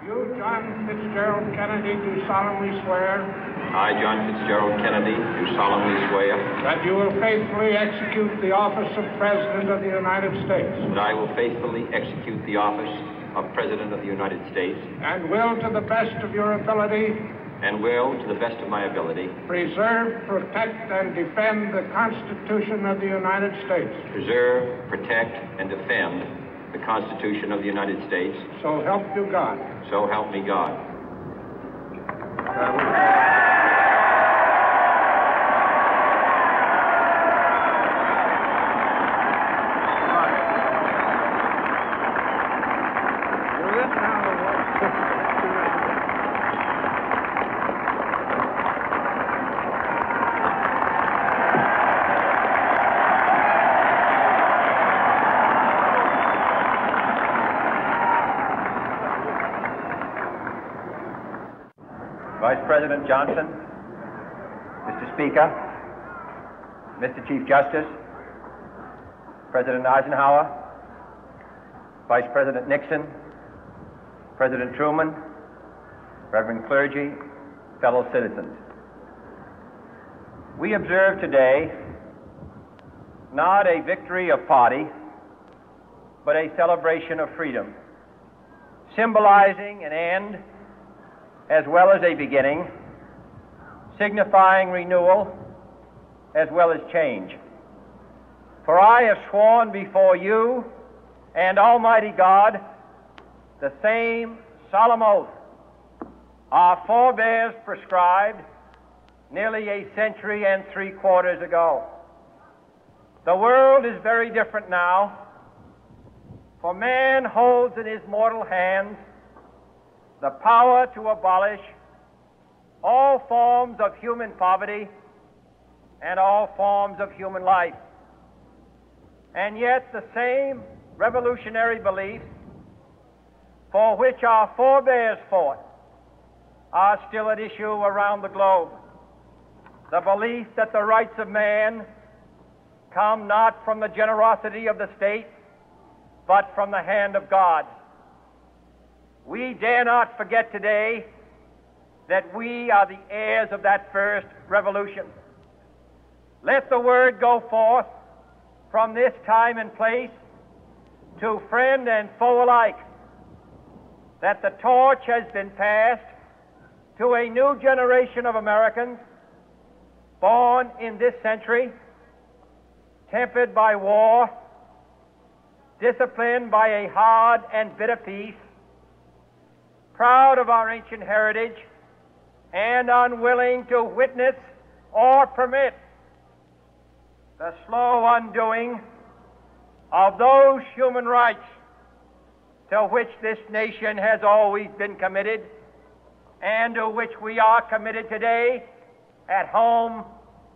You, John Fitzgerald Kennedy, do solemnly swear. I, John Fitzgerald Kennedy, do solemnly swear. That you will faithfully execute the office of President of the United States. That I will faithfully execute the office of President of the United States. And will, to the best of your ability. And will, to the best of my ability. Preserve, protect, and defend the Constitution of the United States. Preserve, protect, and defend the Constitution of the United States. So help you God. So help me God. Vice President Johnson, Mr. Speaker, Mr. Chief Justice, President Eisenhower, Vice President Nixon, President Truman, Reverend clergy, fellow citizens. We observe today not a victory of party, but a celebration of freedom, symbolizing an end as well as a beginning, signifying renewal as well as change. For I have sworn before you and Almighty God the same solemn oath our forebears prescribed nearly a century and 3/4 ago. The world is very different now, for man holds in his mortal hands the power to abolish all forms of human poverty and all forms of human life. And yet the same revolutionary beliefs for which our forebears fought are still at issue around the globe. The belief that the rights of man come not from the generosity of the state, but from the hand of God. We dare not forget today that we are the heirs of that first revolution. Let the word go forth from this time and place to friend and foe alike that the torch has been passed to a new generation of Americans born in this century, tempered by war, disciplined by a hard and bitter peace, proud of our ancient heritage, and unwilling to witness or permit the slow undoing of those human rights to which this nation has always been committed and to which we are committed today at home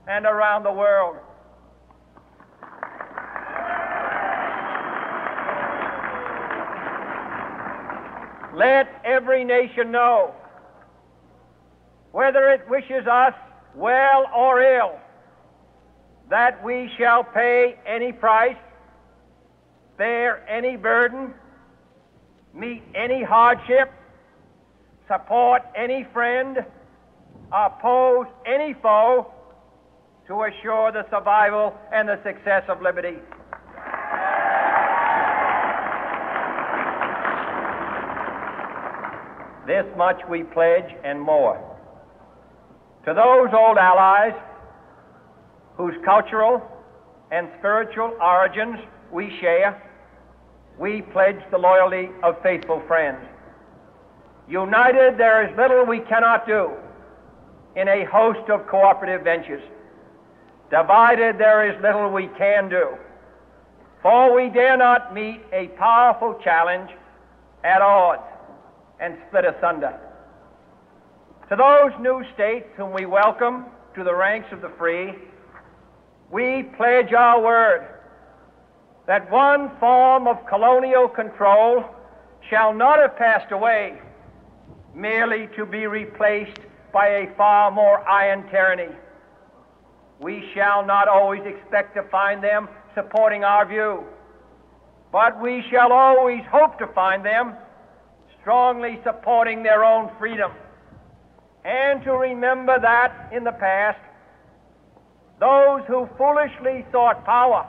and around the world. Let every nation know, whether it wishes us well or ill, that we shall pay any price, bear any burden, meet any hardship, support any friend, oppose any foe to assure the survival and the success of liberty. This much we pledge and more. To those old allies whose cultural and spiritual origins we share, we pledge the loyalty of faithful friends. United, there is little we cannot do in a host of cooperative ventures. Divided, there is little we can do, for we dare not meet a powerful challenge at odds and split asunder. To those new states whom we welcome to the ranks of the free, we pledge our word that one form of colonial control shall not have passed away merely to be replaced by a far more iron tyranny. We shall not always expect to find them supporting our view, but we shall always hope to find them strongly supporting their own freedom, and to remember that in the past, those who foolishly sought power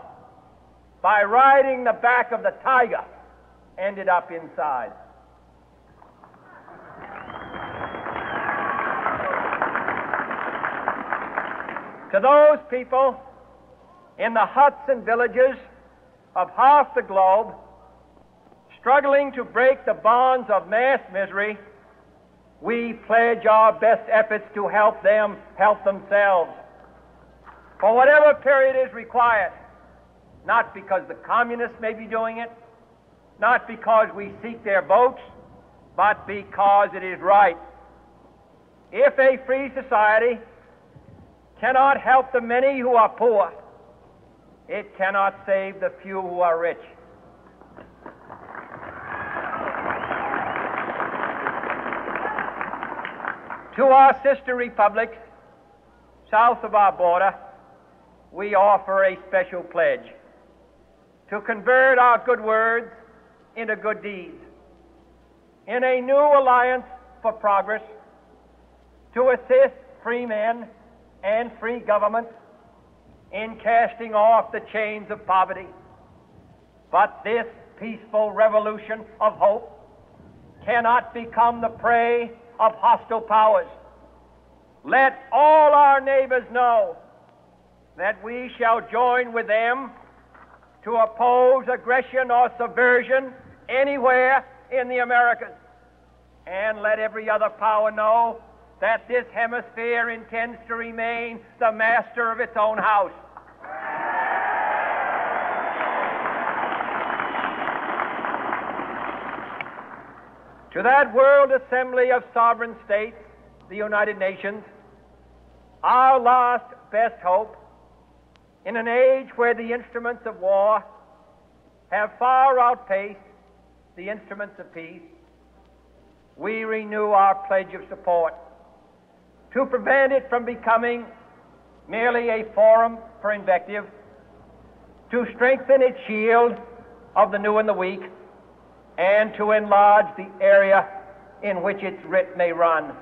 by riding the back of the tiger ended up inside. To those people in the huts and villages of half the globe struggling to break the bonds of mass misery, we pledge our best efforts to help them help themselves for whatever period is required, not because the communists may be doing it, not because we seek their votes, but because it is right. If a free society cannot help the many who are poor, it cannot save the few who are rich. To our sister republics south of our border, we offer a special pledge to convert our good words into good deeds, in a new alliance for progress, to assist free men and free governments in casting off the chains of poverty. But this peaceful revolution of hope cannot become the prey of hostile powers. Let all our neighbors know that we shall join with them to oppose aggression or subversion anywhere in the Americas. And let every other power know that this hemisphere intends to remain the master of its own house. To that world assembly of sovereign states, the United Nations, our last best hope, in an age where the instruments of war have far outpaced the instruments of peace, we renew our pledge of support to prevent it from becoming merely a forum for invective, to strengthen its shield of the new and the weak, and to enlarge the area in which its writ may run.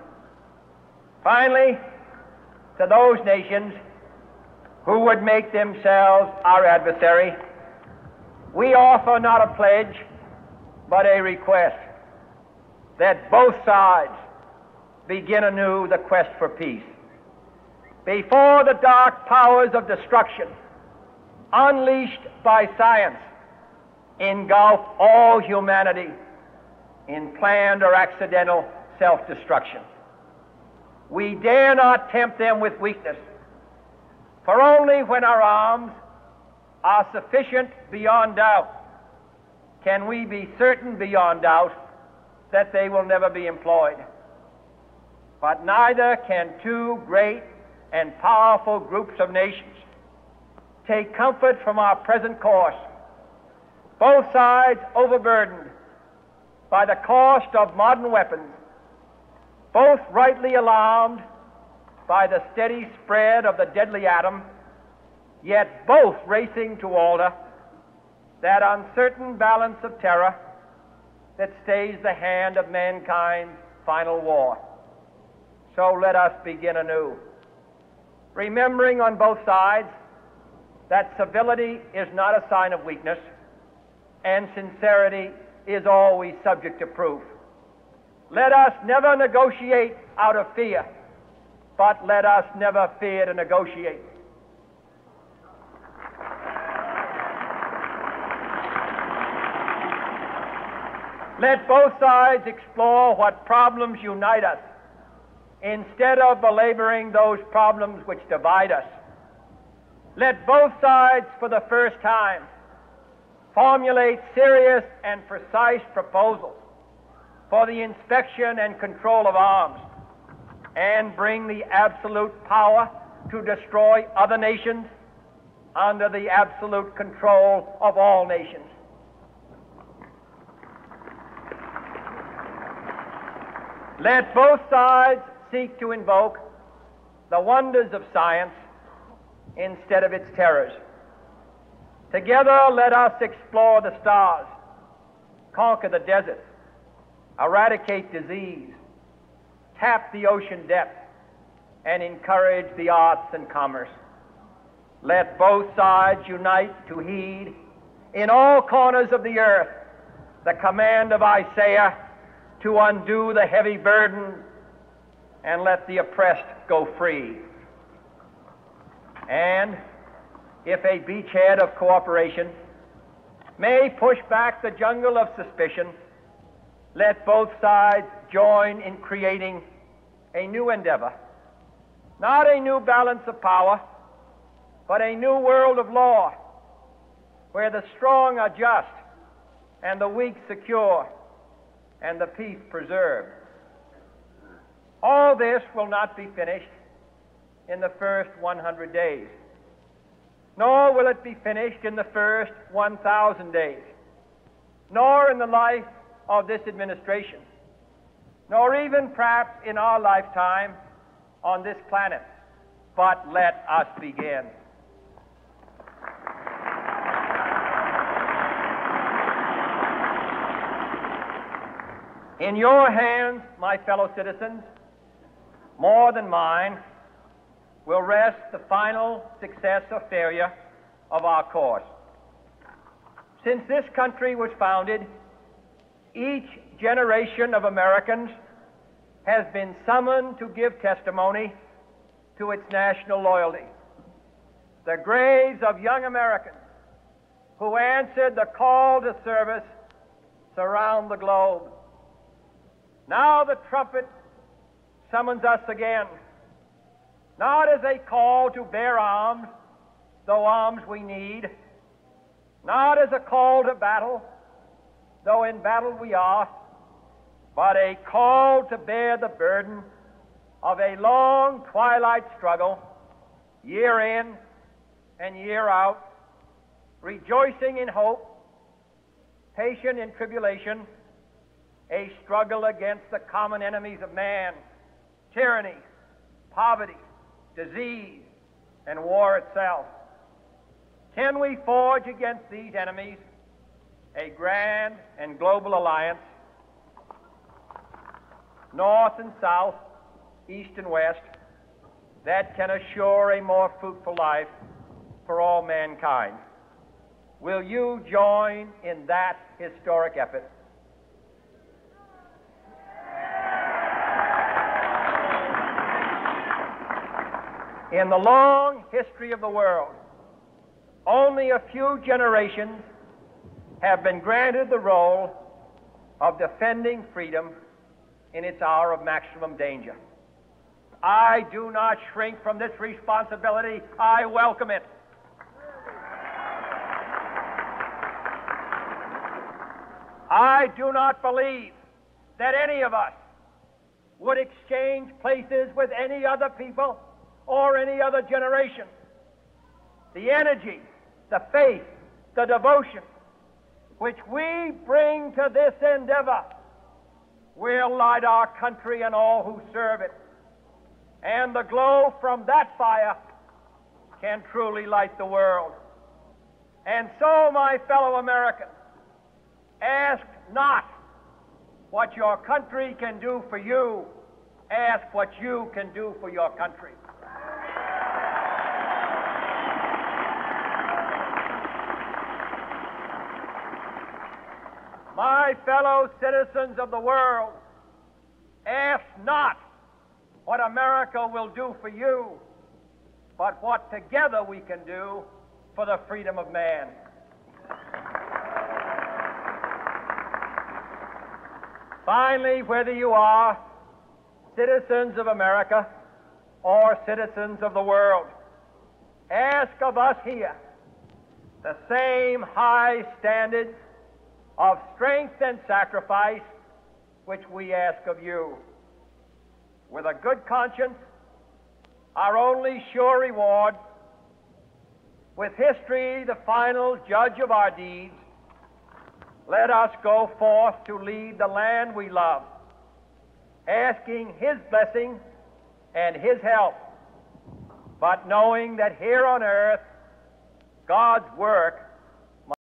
Finally, to those nations who would make themselves our adversary, we offer not a pledge, but a request that both sides begin anew the quest for peace. Before the dark powers of destruction, unleashed by science, engulf all humanity in planned or accidental self-destruction, we dare not tempt them with weakness, for only when our arms are sufficient beyond doubt can we be certain beyond doubt that they will never be employed. But neither can two great and powerful groups of nations take comfort from our present course, both sides overburdened by the cost of modern weapons, both rightly alarmed by the steady spread of the deadly atom, yet both racing to alter that uncertain balance of terror that stays the hand of mankind's final war. So let us begin anew, remembering on both sides that civility is not a sign of weakness, and sincerity is always subject to proof. Let us never negotiate out of fear, but let us never fear to negotiate. Let both sides explore what problems unite us, instead of belaboring those problems which divide us. Let both sides, for the first time, formulate serious and precise proposals for the inspection and control of arms, and bring the absolute power to destroy other nations under the absolute control of all nations. Let both sides seek to invoke the wonders of science instead of its terrors. Together, let us explore the stars, conquer the deserts, eradicate disease, tap the ocean depths, and encourage the arts and commerce. Let both sides unite to heed in all corners of the earth the command of Isaiah to undo the heavy burden and let the oppressed go free. And if a beachhead of cooperation may push back the jungle of suspicion, let both sides join in creating a new endeavor, not a new balance of power, but a new world of law, where the strong are just and the weak secure and the peace preserved. All this will not be finished in the first 100 days, nor will it be finished in the first 1,000 days, nor in the life of this administration, nor even perhaps in our lifetime on this planet. But let us begin. In your hands, my fellow citizens, more than mine, will rest the final success or failure of our course. Since this country was founded, each generation of Americans has been summoned to give testimony to its national loyalty. The graves of young Americans who answered the call to service surround the globe. Now the trumpet summons us again, not as a call to bear arms, though arms we need, not as a call to battle, though in battle we are, but a call to bear the burden of a long twilight struggle, year in and year out, rejoicing in hope, patient in tribulation, a struggle against the common enemies of man, tyranny, poverty, disease, and war itself. Can we forge against these enemies a grand and global alliance, north and south, east and west, that can assure a more fruitful life for all mankind? Will you join in that historic effort? In the long history of the world, only a few generations have been granted the role of defending freedom in its hour of maximum danger. I do not shrink from this responsibility. I welcome it. I do not believe that any of us would exchange places with any other people or any other generation. The energy, the faith, the devotion which we bring to this endeavor will light our country and all who serve it. And the glow from that fire can truly light the world. And so, my fellow Americans, ask not what your country can do for you, ask what you can do for your country. My fellow citizens of the world, ask not what America will do for you, but what together we can do for the freedom of man. Finally, whether you are citizens of America or citizens of the world, ask of us here the same high standards of strength and sacrifice which we ask of you. With a good conscience, our only sure reward, with history the final judge of our deeds, let us go forth to lead the land we love, asking His blessing and His help, but knowing that here on earth God's work